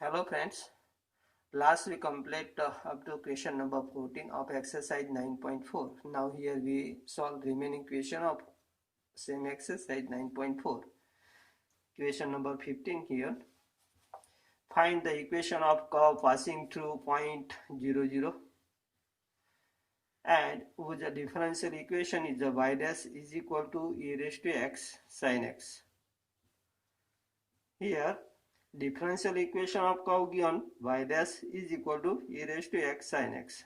Hello friends, last we complete up to question number 14 of exercise 9.4. Now here we solve remaining question of same exercise 9.4. Question number 15 here. Find the equation of curve passing through point 0, 0 and whose the differential equation is the y dash is equal to e raised to x sin x. Here differential equation of curve given y dash is equal to e raised to x sin x.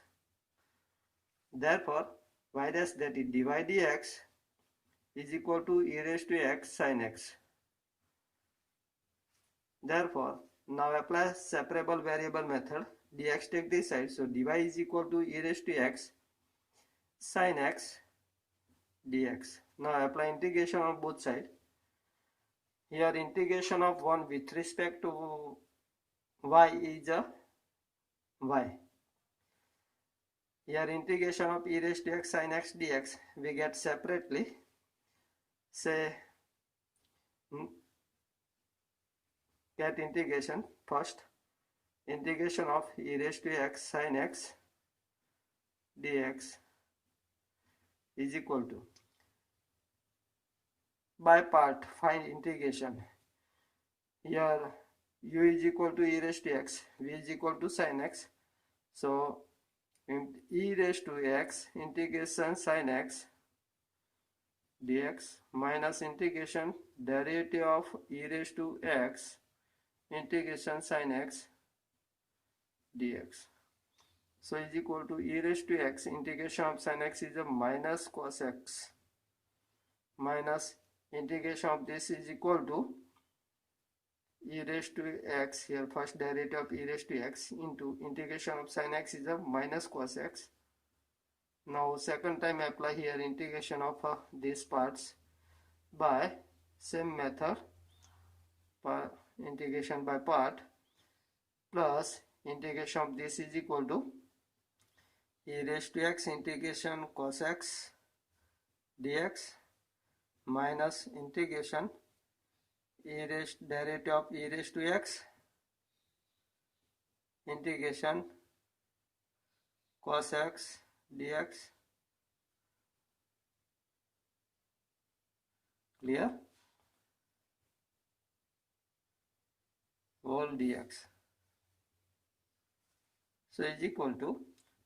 Therefore, y dash, that is dy dx, is equal to e raised to x sin x. Therefore, now apply separable variable method. Dx take this side, so dy is equal to e raised to x sin x dx. Now apply integration on both sides. Here integration of 1 with respect to y is a y. Here integration of e raised to x sin x dx we get separately. Say get integration first. Integration of e raised to x sin x dx is equal to, by part find integration. Here u is equal to e raised to x, v is equal to sin x, so e raised to x integration sin x dx minus integration derivative of e raised to x integration sin x dx. So is equal to e raised to x integration of sin x is a minus cos x minus integration of this is equal to e raised to x, here first derivative of e raised to x into integration of sin x is a minus cos x. Now second time apply here integration of these parts by same method, integration by part, plus integration of this is equal to e raised to x integration cos x dx minus integration derivative of e raised to x integration cos x dx. Clear? Whole dx. So is equal to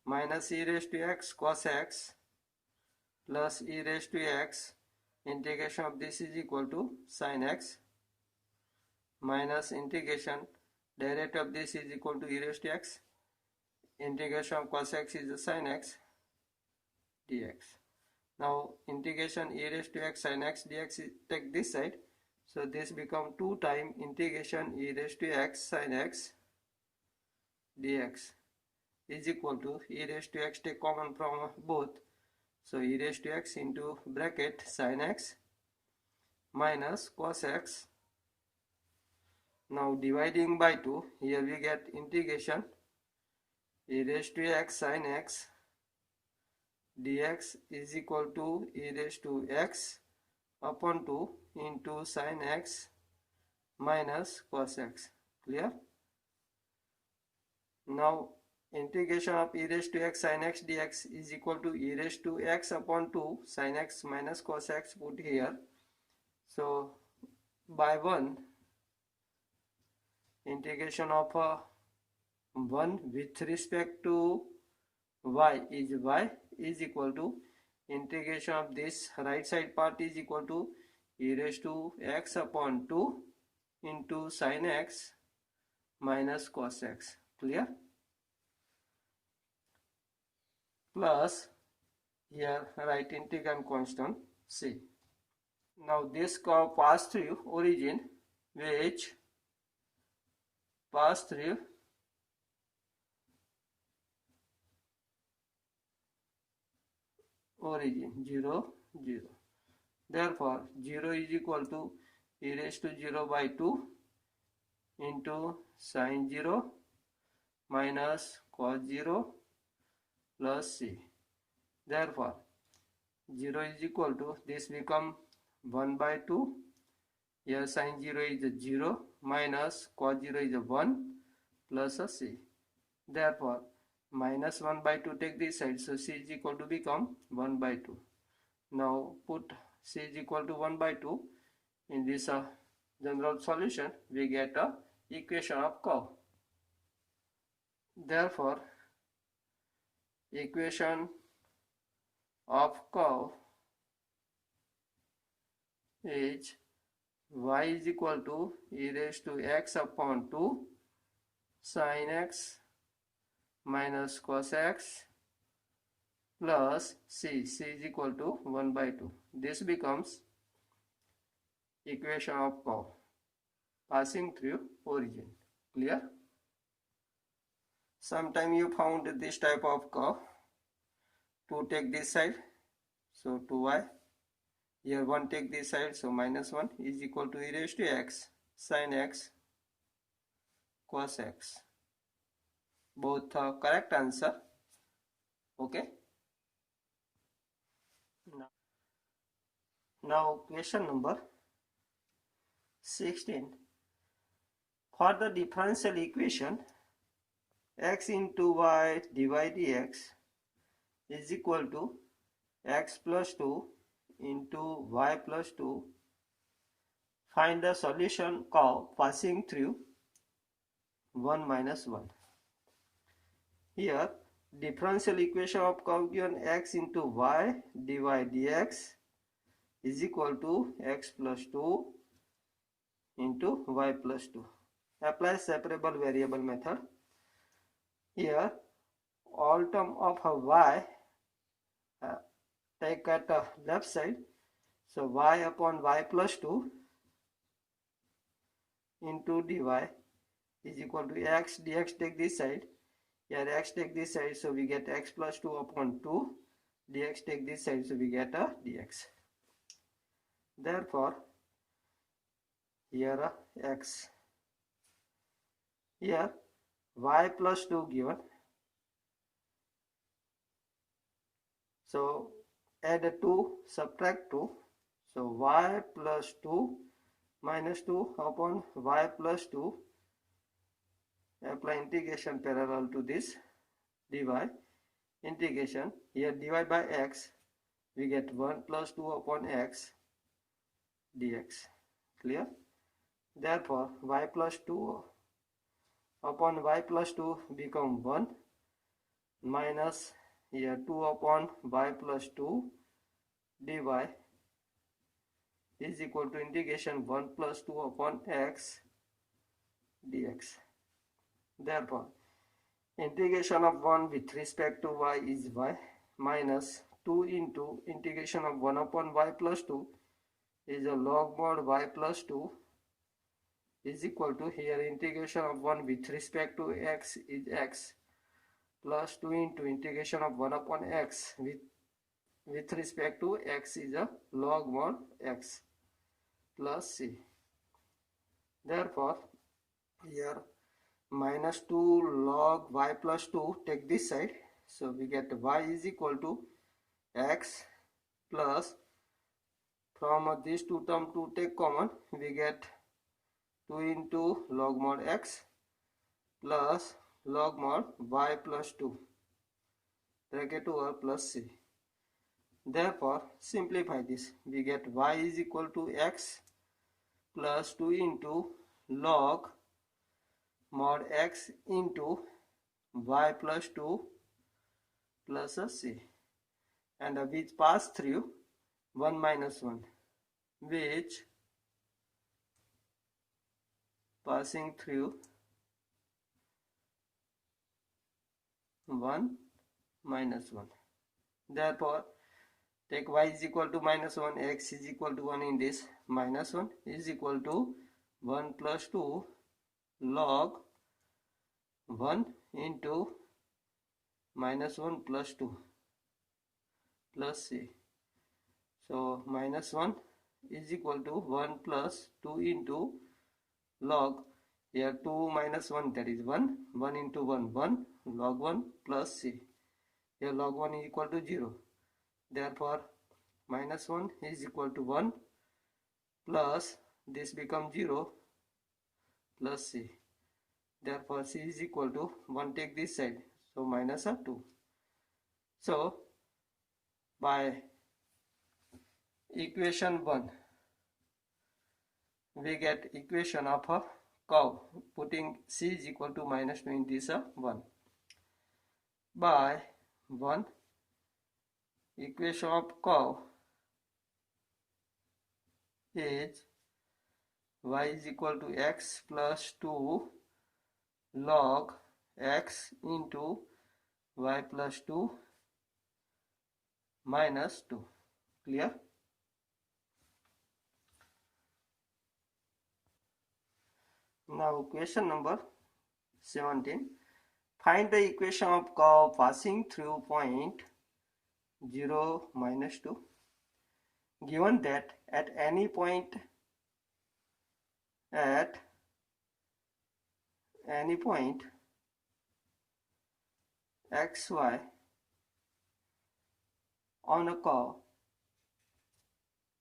minus e raised to x cos x plus e raised to x integration of this is equal to sin x minus integration derivative of this is equal to e raised to x integration of cos x is sin x dx. Now integration e raised to x sin x dx take this side, so this become 2 times integration e raised to x sin x dx is equal to e raised to x take common from both, so e raised to x into bracket sin x minus cos x. Now dividing by 2, here we get integration e raised to x sin x dx is equal to e raised to x upon 2 into sin x minus cos x. Clear? Now integration of e raised to x sin x dx is equal to e raised to x upon 2 sin x minus cos x put here. So by 1 integration of 1 with respect to y is equal to integration of this right side part is equal to e raised to x upon 2 into sin x minus cos x. Clear? Plus here write integral constant c. Now this curve pass through origin, which pass through origin 0, 0. Therefore 0 is equal to e raised to 0 by 2 into sin 0 minus cos 0 plus c. Therefore 0 is equal to, this become 1 by 2, here sin 0 is 0 minus cos 0 is 1 plus a c. Therefore, minus 1 by 2 take this side, so c is equal to become 1 by 2. Now put c is equal to 1 by 2 in this general solution, we get a equation of curve. Therefore, equation of curve is y is equal to e raised to x upon 2 sin x minus cos x plus c is equal to 1 by 2. This becomes equation of curve passing through origin. Clear? Sometime you found this type of curve. 2 take this side, so 2y. Here 1 take this side, so minus 1 is equal to e raised to x sin x cos x. Both correct answer. Okay. Now question number 16. For the differential equation x into y dy dx is equal to x plus 2 into y plus 2, find the solution curve passing through 1 minus 1. Here differential equation of curve given x into y dy dx is equal to x plus 2 into y plus 2. Apply separable variable method. Here all term of y take at the left side, so y upon y plus 2 into dy is equal to x dx. Take this side, here x take this side, so we get x plus 2 upon 2, dx take this side, so we get a dx. Therefore here x, here y plus 2 given, so add 2, subtract 2, so y plus 2 minus 2 upon y plus 2, apply integration parallel to this dy, integration, here dy by x, we get 1 plus 2 upon x dx. Clear? Therefore y plus 2 upon y plus 2 become 1 minus here 2 upon y plus 2 dy is equal to integration 1 plus 2 upon x dx. Therefore integration of 1 with respect to y is y minus 2 into integration of 1 upon y plus 2 is a log mod y plus 2 is equal to, here integration of 1 with respect to x is x plus 2 into integration of 1 upon x with respect to x is a log mod x plus c. Therefore here minus 2 log y plus 2 take this side, so we get y is equal to x plus, from these two terms to take common, we get 2 into log mod x plus log mod y plus 2 bracket over plus c. Therefore simplify this, we get y is equal to x plus 2 into log mod x into y plus 2 plus a c, and which pass through 1 minus 1, which passing through 1 minus 1. Therefore take y is equal to minus 1, x is equal to 1 in this, minus 1 is equal to 1 plus 2 log 1 into minus 1 plus 2 plus c. So minus 1 is equal to 1 plus 2 into log, here 2 minus 1, that is 1, 1 into 1, 1 log 1 plus c. Here log 1 is equal to 0. Therefore minus 1 is equal to 1 plus this becomes 0 plus c. Therefore c is equal to 1, take this side, so minus of 2. So by equation 1 we get equation of a curve, putting c is equal to minus 2 in this 1. By 1 equation of curve is y is equal to x plus 2 log x into y plus 2 minus 2. Clear? Now question number 17. Find the equation of curve passing through point 0, minus 2. Given that at any point xy on a curve,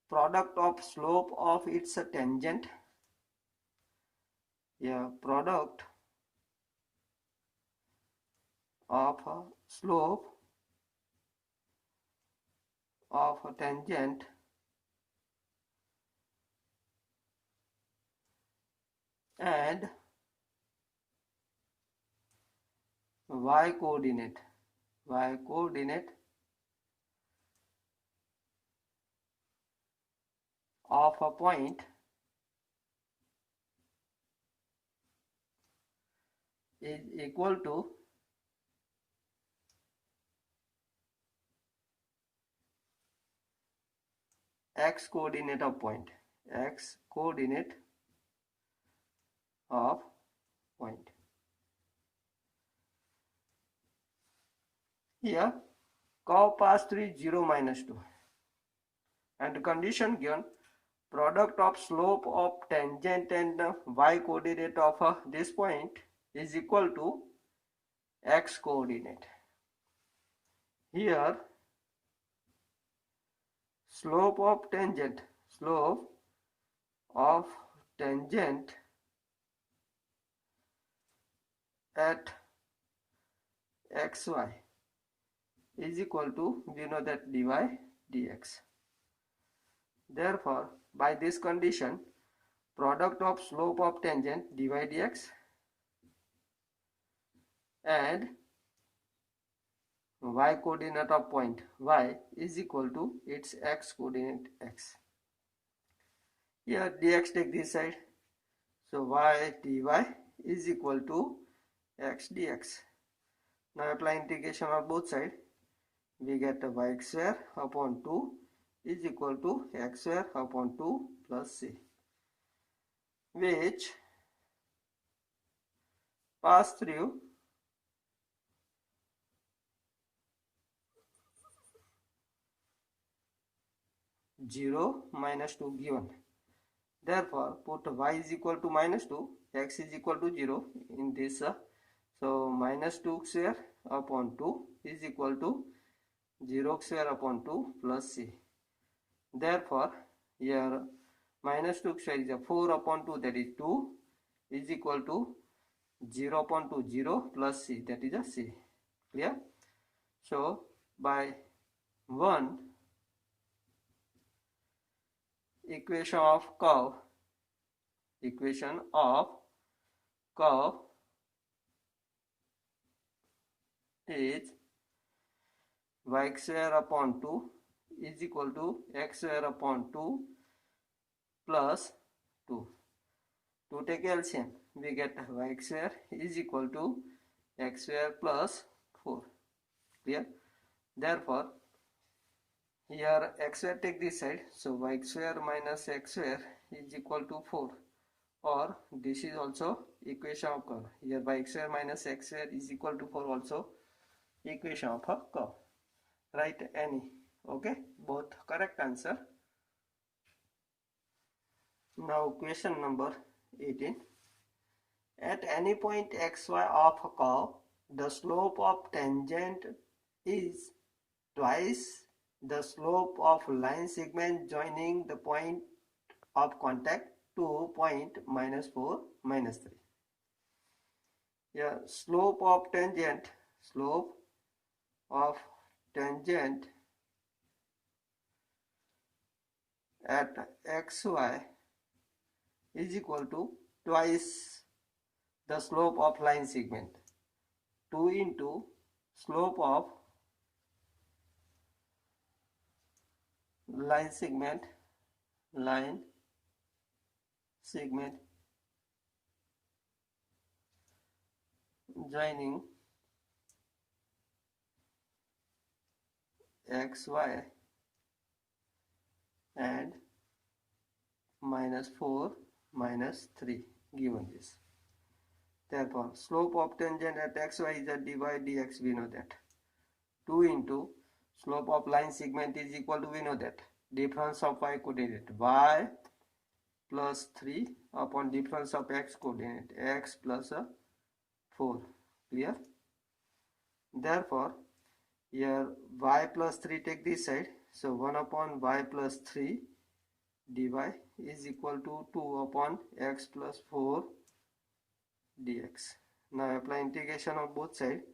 product of slope of its tangent, product of slope of a tangent and y coordinate of a point is equal to x coordinate of point, Here curve pass through 0, minus 2, and condition given, product of slope of tangent and y coordinate of this point is equal to x coordinate. Here slope of tangent at xy is equal to, we know that, dy dx. Therefore by this condition, product of slope of tangent dy dx and y coordinate of point y is equal to its x coordinate x. Here dx take this side, so y dy is equal to x dx. Now apply integration of both sides, we get y square upon 2 is equal to x square upon 2 plus c, which pass through 0, minus 2 given. Therefore put y is equal to minus 2, x is equal to 0 in this, so minus 2 square upon 2 is equal to 0 square upon 2 plus c. Therefore here minus 2 square is a 4 upon 2, that is 2, is equal to 0 upon 2, 0 plus c, that is a c. Clear? So by 1 equation of curve is y square upon 2 is equal to x square upon 2 plus 2. To take LCM, we get y square is equal to x square plus 4. Clear? Therefore here x square take this side, so y square minus x square is equal to 4, or this is also equation of curve. Here y square minus x square is equal to 4, also equation of a curve. Write any. Okay, both correct answer. Now question number 18. At any point xy of a curve, the slope of tangent is twice the slope of line segment joining the point of contact to point minus 4, minus 3. Yeah, slope of tangent at xy is equal to twice the slope of line segment. 2 into slope of line segment joining xy and -4 -3 given this. Therefore, slope of tangent at xy is a dy dx, we know that. 2 into slope of line segment is equal to, we know that, difference of y coordinate y plus 3 upon difference of x coordinate x plus 4. Clear? Therefore, here y plus 3 take this side, so 1 upon y plus 3 dy is equal to 2 upon x plus 4 dx. Now apply integration of both sides.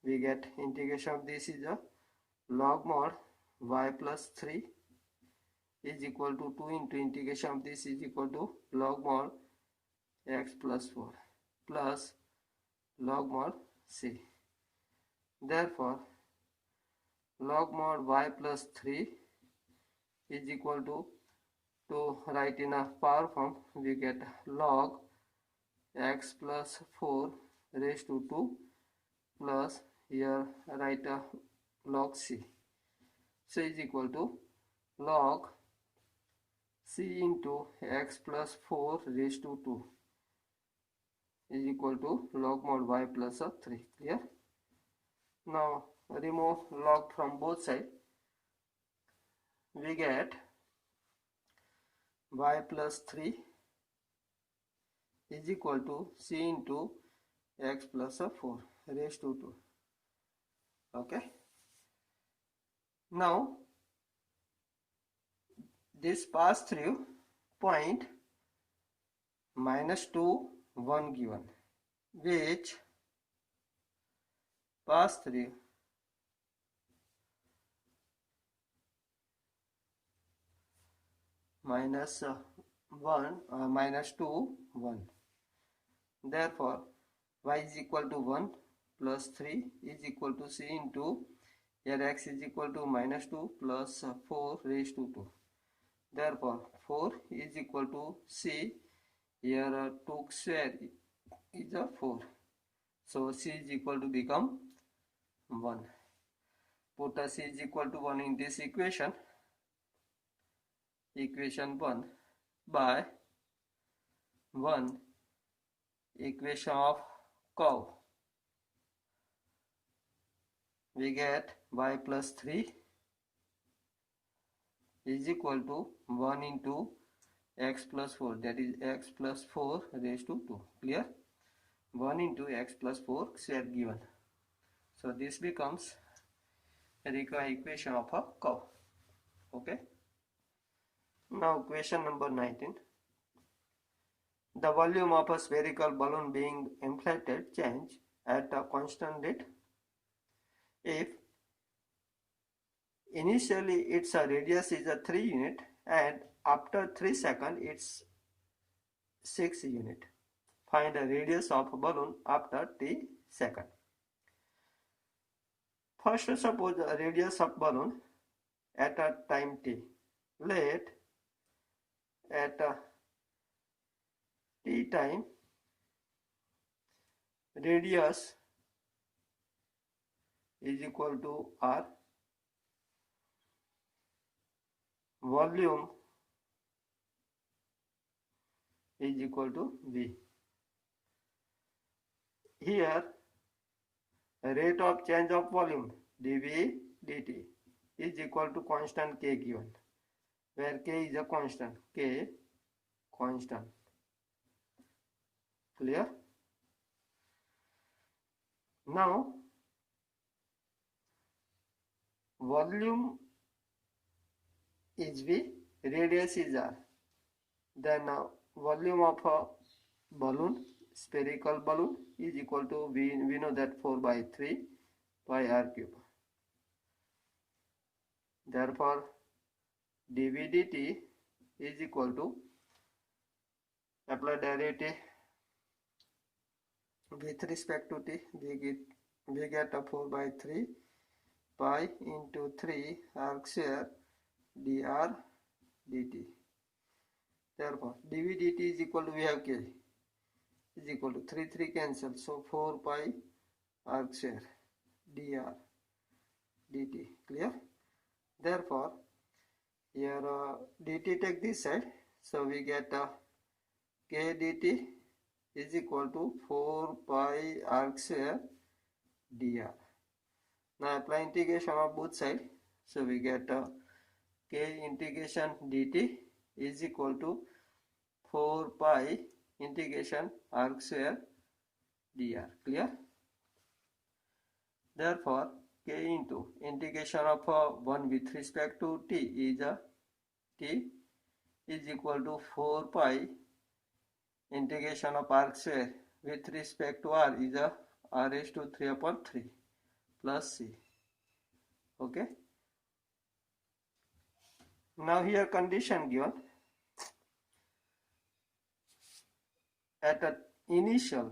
We get integration of this is a log mod y plus 3 is equal to 2 into integration of this is equal to log mod x plus 4 plus log mod c. Therefore, log mod y plus 3 is equal to write in a power form, we get log x plus 4 raised to 2 plus here write a log c. So is equal to log c into x plus 4 raised to 2 is equal to log mod y plus 3. Clear? Now remove log from both sides. We get y plus 3 is equal to c into x plus 4 raised to 2. Okay. Now this pass through point -2, 1 given, which pass through -1 -2, 1. Therefore, y is equal to 1 plus 3 is equal to c into, here x is equal to -2 plus 4 raised to 2. Therefore, 4 is equal to c, here 2 square is a 4. So c is equal to become 1. Put a c is equal to 1 in this equation 1 by 1 equation of curve. We get y plus 3 is equal to 1 into x plus 4, that is x plus 4 raised to 2. Clear? 1 into x plus 4 square given. So this becomes a required equation of a curve. Okay. Now question number 19. The volume of a spherical balloon being inflated change at a constant rate if initially its radius is a 3 unit and after 3 seconds it's 6 unit. Find the radius of a balloon after t seconds. First, suppose the radius of balloon at a time t. Let at t time radius is equal to r, volume is equal to v. Here rate of change of volume dv dt is equal to constant k given, where k is a constant, k constant. Clear? Now volume is v, radius is r. Then volume of a balloon spherical balloon is equal to, we know that 4 by 3 pi r cube. Therefore, dv dt is equal to, apply derivative with respect to t, we get a 4 by 3 pi into 3 arc square dr dt. Therefore, dv dt is equal to, we have k is equal to 3 cancel, so 4 pi arc square dr dt. Clear? Therefore, here dt take this side, so we get k dt is equal to 4 pi arc square dr. Now apply integration of both sides, so we get k integration dt is equal to 4 pi integration arc square dr. Clear? Therefore, k into integration of 1 with respect to t is equal to 4 pi integration of arc square with respect to r is r raised to 3 upon 3 plus c. Okay. Now here condition given at a initial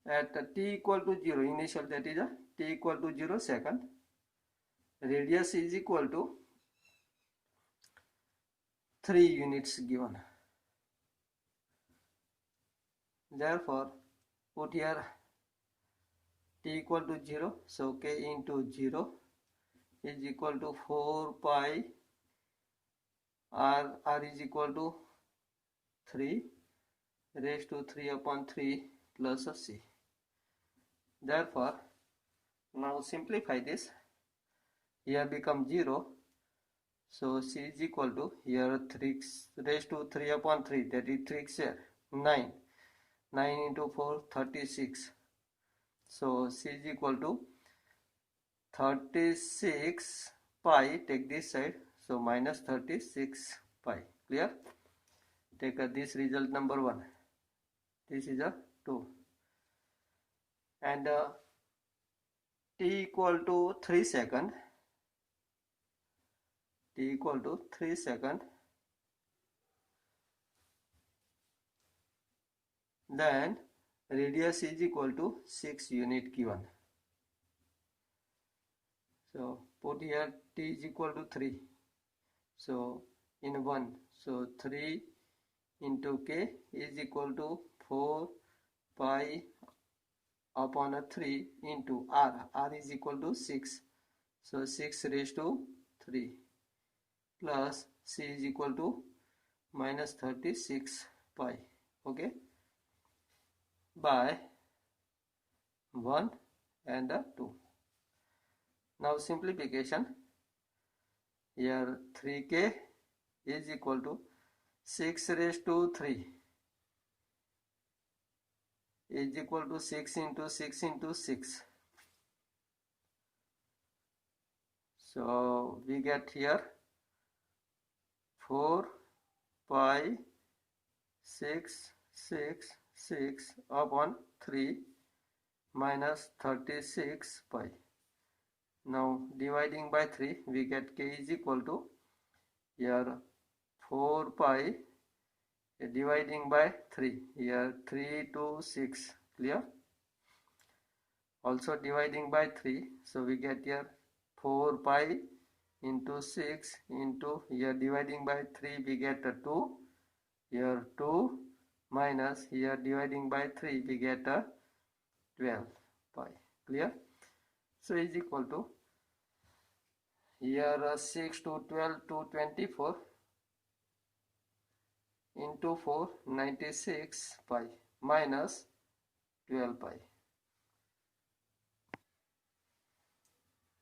at t equal to 0, initial, that is t equal to 0 second, radius is equal to 3 units given. Therefore, put here t equal to 0, so k into 0 is equal to 4 pi r is equal to 3 raised to 3 upon 3 plus c. Therefore, now simplify this, here become 0, so c is equal to, here 3 raised to 3 upon 3, that is 3 square 9, 9 into 4 36, so c is equal to 36 pi, take this side, so minus 36 pi. Clear? Take this result number 1, this is a 2, and t equal to 3 second, t equal to 3 second, then radius is equal to 6 unit given. So put here t is equal to 3, so in 1, so 3 into k is equal to 4 pi upon a 3 into r is equal to 6, so 6 raised to 3 plus c is equal to minus 36 pi. Okay, by 1 and 2. Now simplification, here 3k is equal to 6 raised to 3 is equal to 6 into 6 into 6. So we get here 4 pi 6 upon 3 minus 36 pi. Now dividing by 3, we get k is equal to, here 4 pi dividing by 3, here 3 to 6. Clear? Also dividing by 3, so we get here 4 pi into 6 into, here dividing by 3 we get a 2, here 2 minus, here dividing by 3 we get a 12 pi. Clear? So is equal to, here 6 to 12 to 24 into 4 96 pi minus 12 pi.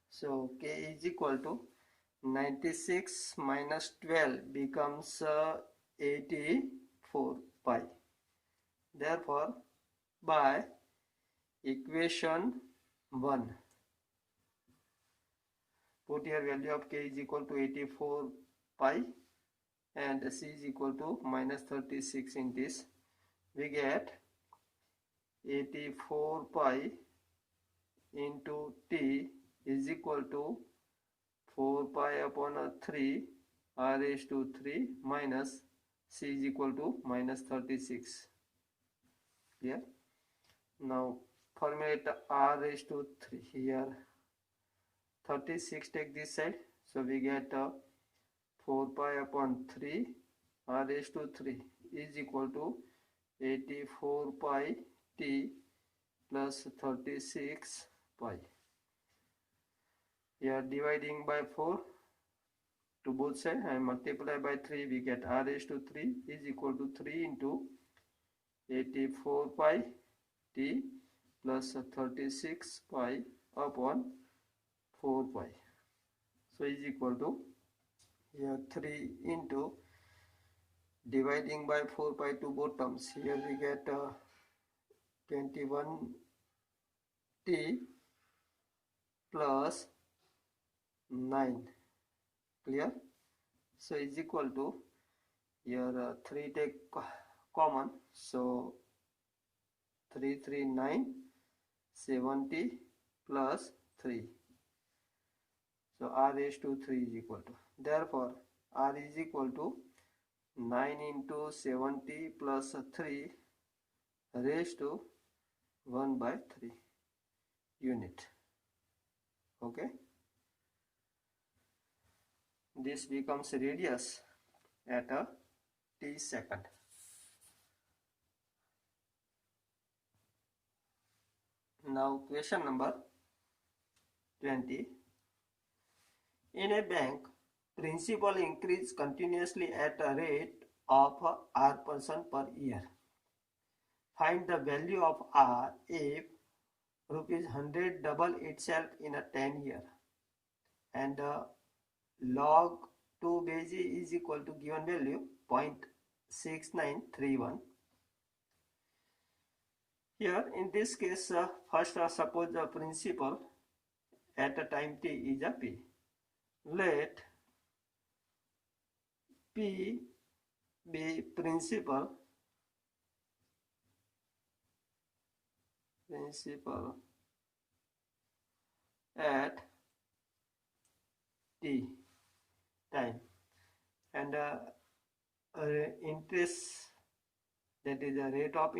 So k is equal to 96 minus 12 becomes 84 pi. Therefore, by equation 1, put here value of k is equal to 84 pi and c is equal to minus 36 in this, we get 84 pi into t is equal to 4 pi upon 3 r raised to 3 minus c is equal to minus 36. Clear? Now formulate r raised to 3 here. 36 take this side, so we get 4 pi upon 3 r raised to 3 is equal to 84 pi t plus 36 pi. Here dividing by 4 to both sides and multiply by 3, we get r raised to 3 is equal to 3 into 84 pi t plus 36 pi upon 4 pi. So is equal to here 3 into dividing by 4 pi to both terms. Here we get 21 t plus 9. Clear? So is equal to here 3 take common, so 339 70 plus 3. So r raised to 3 is equal to, therefore r is equal to 9 into 70 plus 3 raised to 1 by 3 unit. Okay, this becomes radius at a t second. Now question number 20. In a bank, principal increase continuously at a rate of r% per year. Find the value of r if rupees 100 double itself in a 10 year and log 2 base is equal to given value 0.6931. Here in this case, first suppose the principal at a time t is a p. Let p be principal at t time and interest, that is the rate of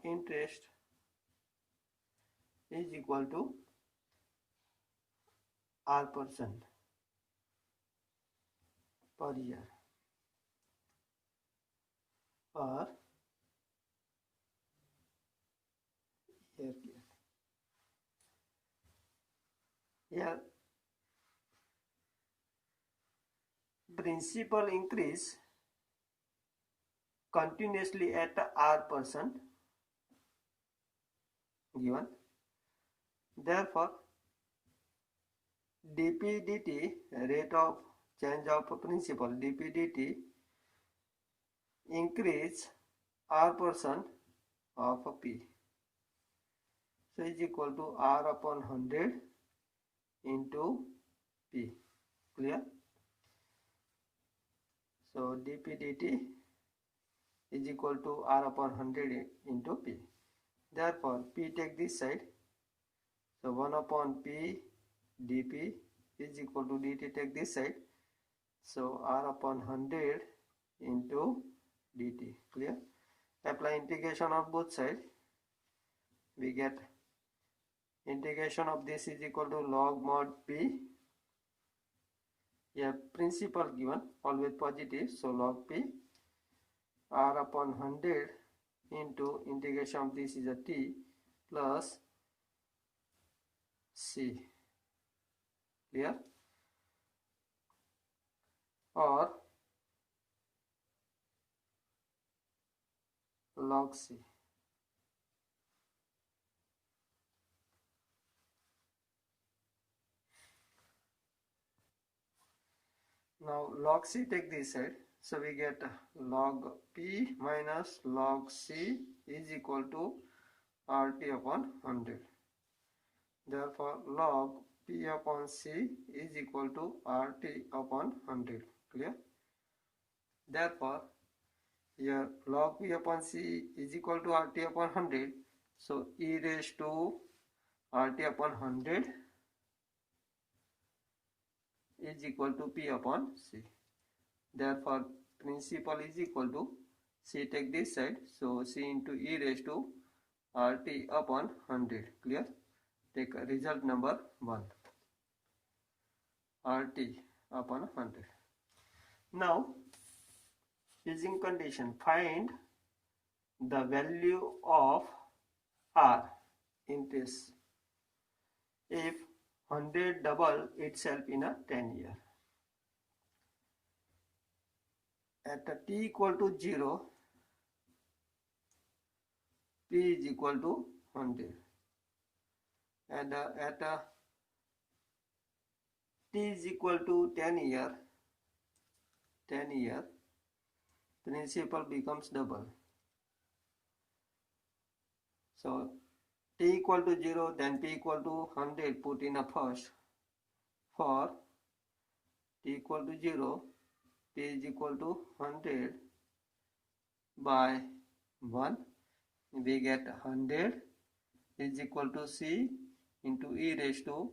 interest is equal to r% per year per year. Here principal increase continuously at r% given, therefore dp dt, rate of change of principal, dp dt increase r% of p, so is equal to r upon 100 into p. Clear? So dp dt is equal to r upon 100 into p. Therefore p take this side, so 1 upon p dp is equal to dt take this side, so r upon 100 into dt. Clear? Apply integration of both sides, we get integration of this is equal to log mod p. Here principal given always positive, so log p, r upon 100 into integration of this is a t plus c. Clear? Or log c. Now log c take this side, so we get log p minus log c is equal to rt upon 100. Therefore log p upon c is equal to rt upon 100. Clear? Therefore here log P upon C is equal to RT upon 100. So e raised to RT upon 100 is equal to P upon C. Therefore, principal is equal to C, take this side, so C into e raised to RT upon 100. Clear? Take result number 1. RT upon 100. Now, using condition, find the value of R in this if 100 double itself in a 10 year. At a t equal to 0, P is equal to 100. And at a t is equal to 10 year, principal becomes double. So t equal to 0, then p equal to 100, put in a first. For t equal to 0, p is equal to 100 by 1. We get 100 is equal to C into e raised to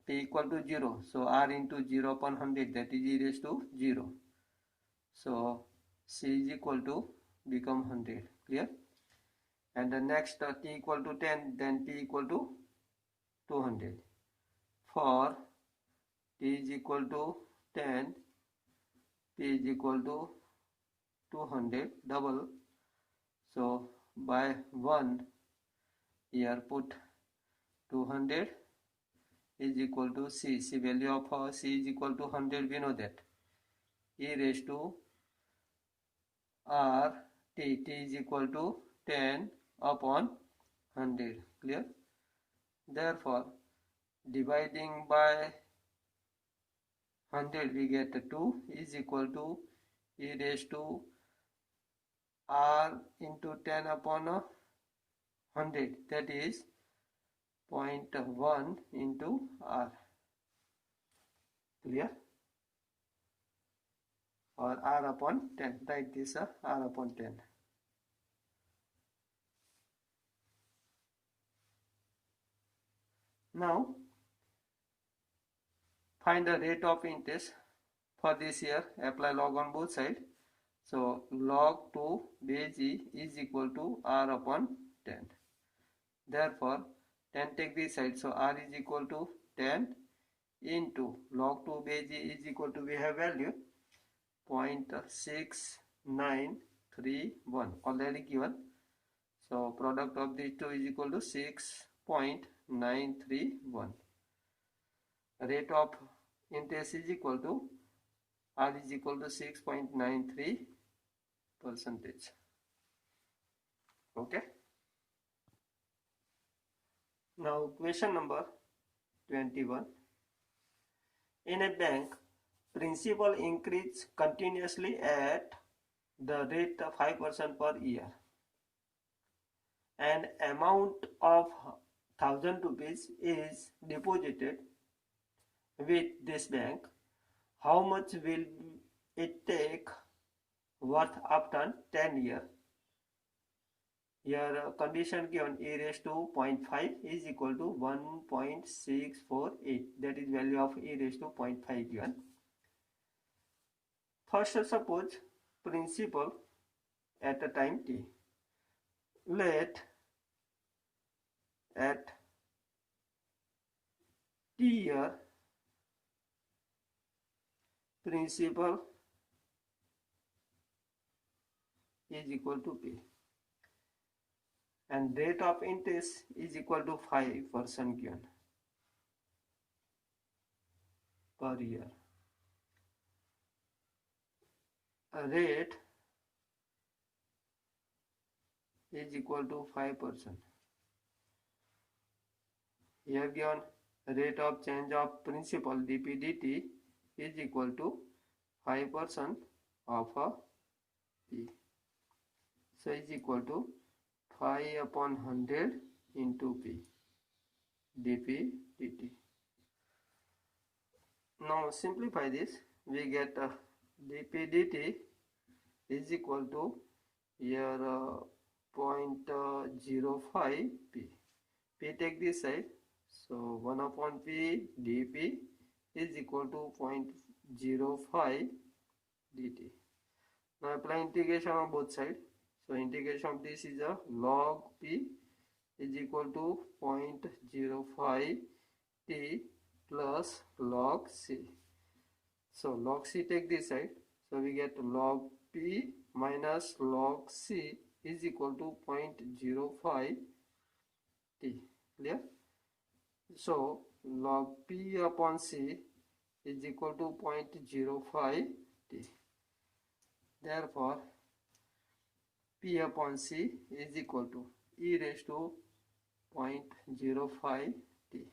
p equal to 0. So r into 0 upon 100, that is e raised to 0. So C is equal to become 100. Clear? And the next t equal to 10, then p equal to 200. For t is equal to 10, p is equal to 200 double. So by 1 here put 200 is equal to C. C value of C is equal to 100. We know that e raised to R t is equal to 10 upon 100. Clear? Therefore, dividing by 100 we get 2 is equal to e raised to R into 10 upon 100, that is 0.1 into R. Clear? Or R upon 10. Write this R upon 10. Now find the rate of interest for this year. Apply log on both sides. So log 2 base E is equal to R upon 10. Therefore 10 take this side, so R is equal to 10 into log 2 base E is equal to, we have value 0.6931 already given. So product of these two is equal to 6.931. Rate of interest is equal to R is equal to 6.93%. Okay. Now question number 21. In a bank, principal increase continuously at the rate of 5% per year. An amount of 1000 rupees is deposited with this bank. How much will it take worth after 10 years? Here condition given, e raised to 0.5 is equal to 1.648. That is value of e raised to 0.5 given. First, suppose principal at a time t. Let at t year principal is equal to p, and rate of interest is equal to 5% given per year. A rate is equal to 5%. Here given rate of change of principal dp dt is equal to 5% of p. So is equal to 5 upon 100 into p dp dt. Now simplify this, we get dp dt is equal to here 0.05 p. P take this side, so 1 upon p dp is equal to 0.05 dt. Now apply integration on both sides. So integration of this is a log p is equal to 0.05 t plus log c. So log c take this side, so we get log p minus log c is equal to 0.05 t. Clear? So log p upon c is equal to 0.05 t. Therefore p upon c is equal to e raised to 0.05 t.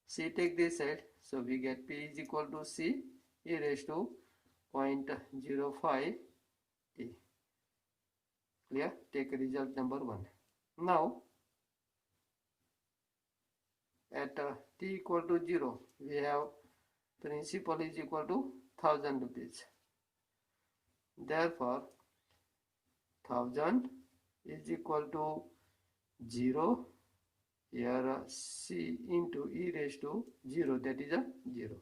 C take this side, so we get p is equal to c e raised to 0.05 t. Clear? Take result number 1. Now at t equal to 0, we have principal is equal to 1000 rupees. Therefore 1000 is equal to 0, here c into e raised to 0, that is a 0.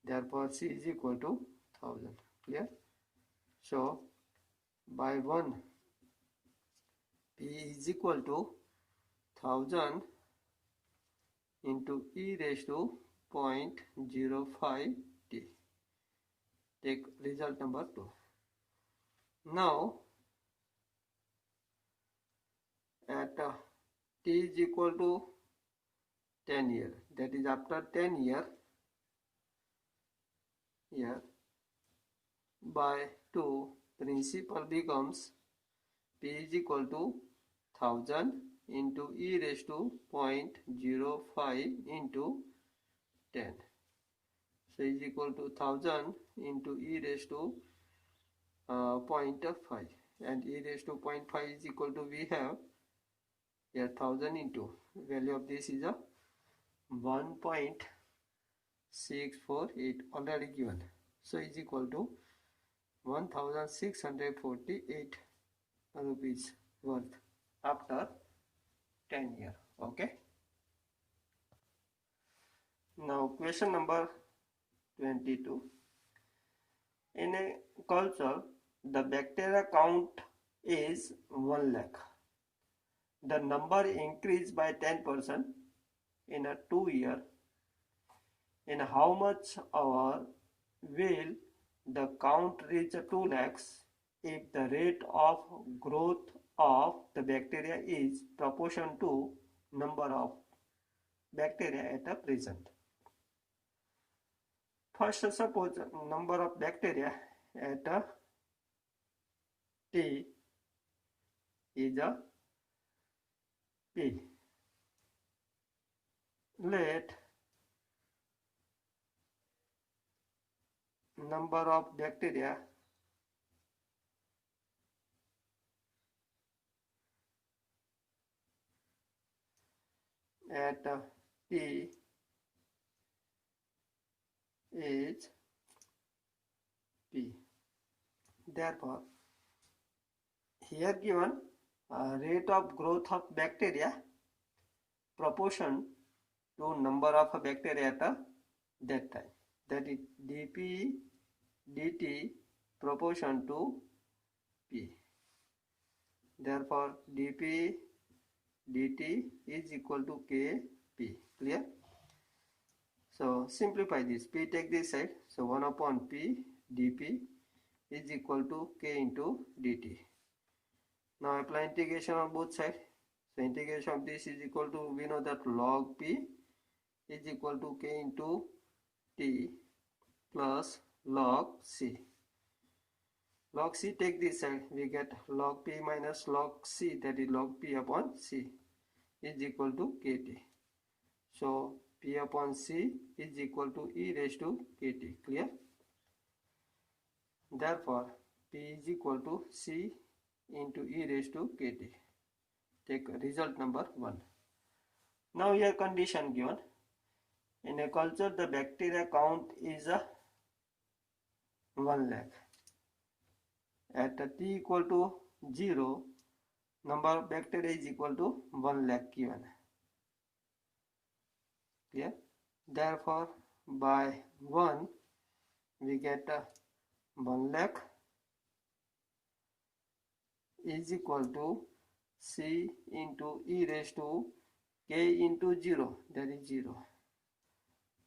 Therefore c is equal to 1000. Clear? So by 1, p is equal to 1000 into e raised to 0.05 t. Take result number 2. Now at t is equal to 10 years, that is after 10 years, here by 2 principal becomes p is equal to 1000 into e raised to 0.05 into 10. So is equal to 1000 into e raised to 0.5, and e raised to 0.5 is equal to, we have here 1000 into value of this is a 1.648 already given, so is equal to 1648 rupees worth after 10 years. Okay. Now question number 22. In a culture, the bacteria count is 1 lakh. The number increased by 10% in a 2 year. In how much hour will the count reach 2 lakhs if the rate of growth of the bacteria is proportion to number of bacteria at a present? First, suppose number of bacteria at a t is a p. Let number of bacteria at t is p. Therefore, here given rate of growth of bacteria proportion to number of bacteria at that time, that is dp dt proportion to p. Therefore dp dt is equal to kp. Clear? So simplify this. P take this side, so 1 upon p dp is equal to k into dt. Now apply integration on both sides. So integration of this is equal to, we know that log p is equal to k into t plus log c. Log c take this side, we get log p minus log c, that is log p upon c is equal to kt. So p upon c is equal to e raised to kt. Clear? Therefore p is equal to c into e raised to kt. Take result number 1. Now here condition given. In a culture, the bacteria count is 1 lakh. at t equal to 0, number of bacteria is equal to 1 lakh given. Clear? Therefore, by 1 we get 1 lakh is equal to C into e raised to k into 0, that is 0.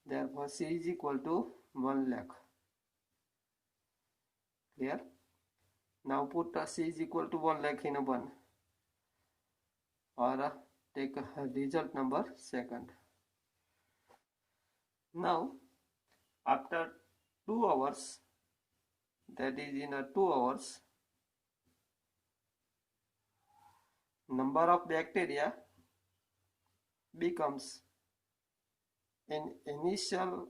Therefore, C is equal to 1 lakh. Clear? Now put C is equal to 1 lakh in a 1, or take a result number second. Now after 2 hours, that is in 2 hours, number of bacteria becomes, in initial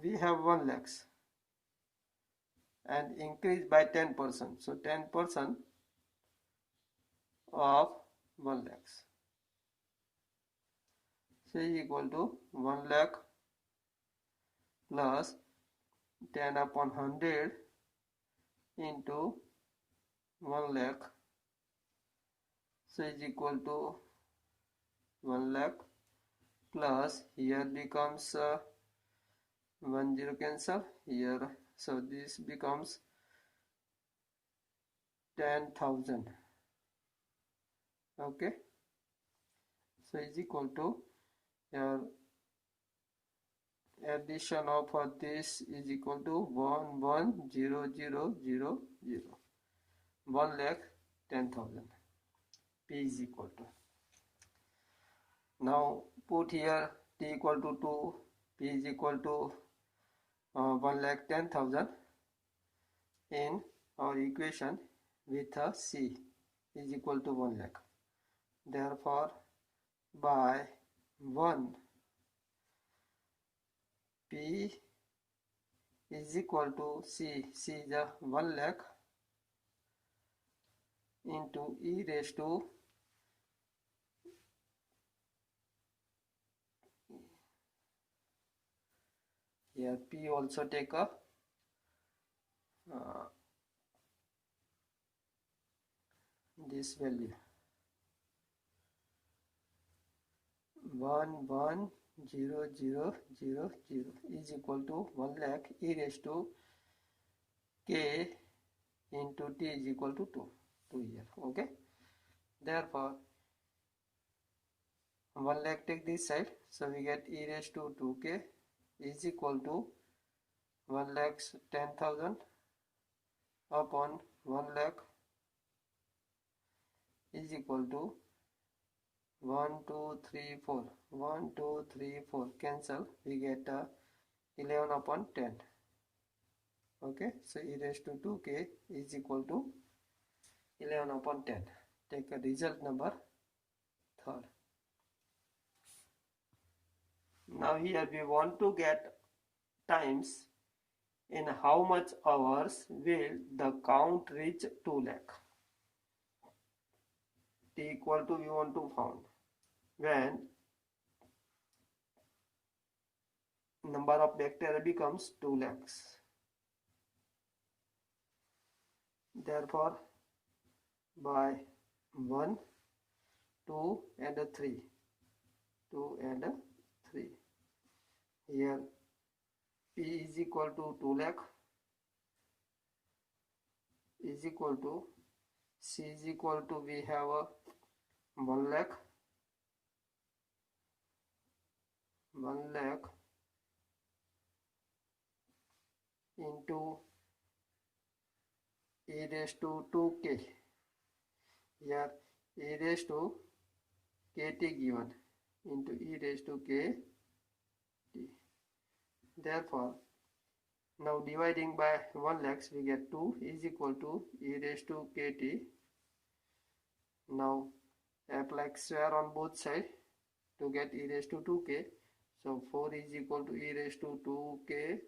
we have 1 lakhs and increase by 10%, so 10% of 1 lakhs, so is equal to 1 lakh plus 10 upon 100 into 1 lakh, so is equal to 1 lakh plus, here becomes 1 0 cancel here, so this becomes 10,000. Okay, so is equal to your addition of this is equal to 1,1,0,0,0, 1 lakh 10,000. P is equal to, now put here t equal to 2, p is equal to 1 lakh 10,000 in our equation with c is equal to 1 lakh. Therefore, by 1 p is equal to c is 1 lakh into e raised to here p also take a this value 1,1,0,0,0 is equal to 1 lakh e raised to k into t is equal to 2 here. Okay, therefore 1 lakh take this side, so we get e raised to 2k is equal to 1 lakh 10,000 upon 1 lakh is equal to 1 2 3 4 1 2 3 4 cancel, we get 11 upon 10. Okay, so e raised to 2k is equal to 11 upon 10. Take a result number third. Now here we want to get times in how much hours will the count reach 2 lakh. T equal to we want to found when number of bacteria becomes 2 lakhs. Therefore, by 1, 2 and 3, 2 and 3, here P is equal to 2 lakh is equal to C is equal to we have 1 lakh 1 lakh into e raised to 2k, here e raised to kt given into e raised to kt. Therefore, now dividing by 1 lakhs we get 2 is equal to e raised to kt. Now apply square on both sides to get e raised to 2k. So 4 is equal to e raised to 2kt.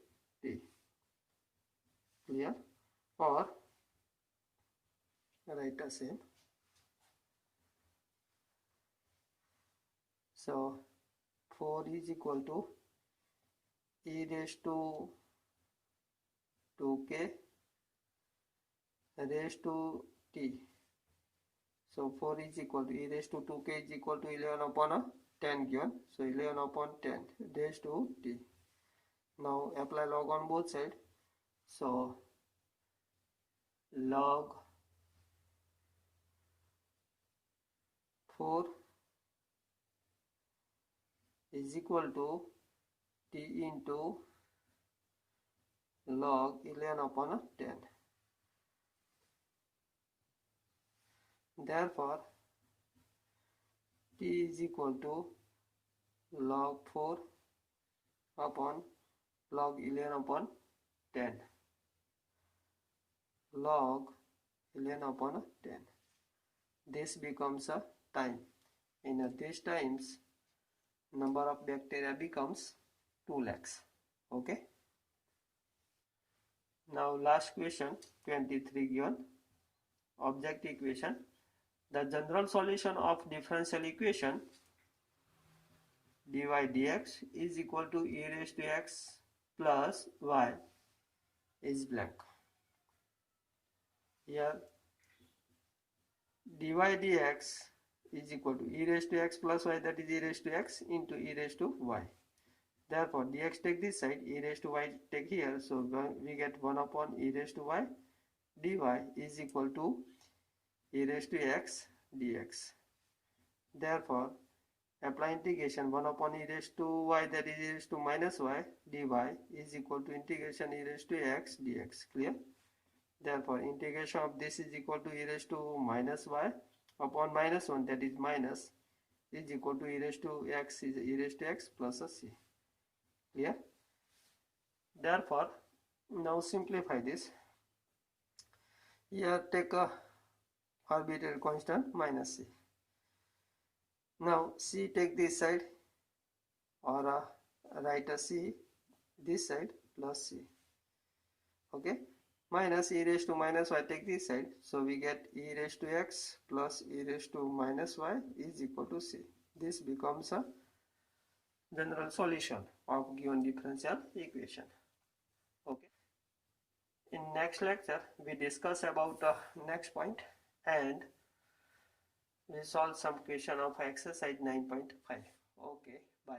Clear? Or write the same. So 4 is equal to e raised to 2k raised to t. So 4 is equal to e raised to 2k is equal to 11 upon 10 given. So 11 upon 10 raised to t. Now apply log on both sides. So log 4 is equal to t into log 11 upon 10. Therefore, t is equal to log 4 upon log 11 upon 10. Log 11 upon 10. This becomes a time. In these times, number of bacteria becomes 2 lakhs. Okay. Now last question 23 given. Object equation. The general solution of differential equation dy dx is equal to e raised to x plus y is blank. Here dy dx is equal to e raised to x plus y, that is e raised to x into e raised to y. Therefore dx take this side, e raised to y take here, so we get 1 upon e raised to y dy is equal to e raised to x dx. Therefore apply integration 1 upon e raised to y, that is e raised to minus y dy is equal to integration e raised to x dx. Clear? Therefore integration of this is equal to e raised to minus y upon minus 1, that is minus, is equal to e raised to x is e raised to x plus a c. Clear? Therefore now simplify this. Here take a arbitrary constant minus c. Now c take this side, or write a c this side plus c. Okay, minus e raised to minus y take this side, so we get e raised to x plus e raised to minus y is equal to c. This becomes a general solution of given differential equation. Okay, in next lecture we discuss about the next point and we solve some question of exercise 9.5. Okay, bye.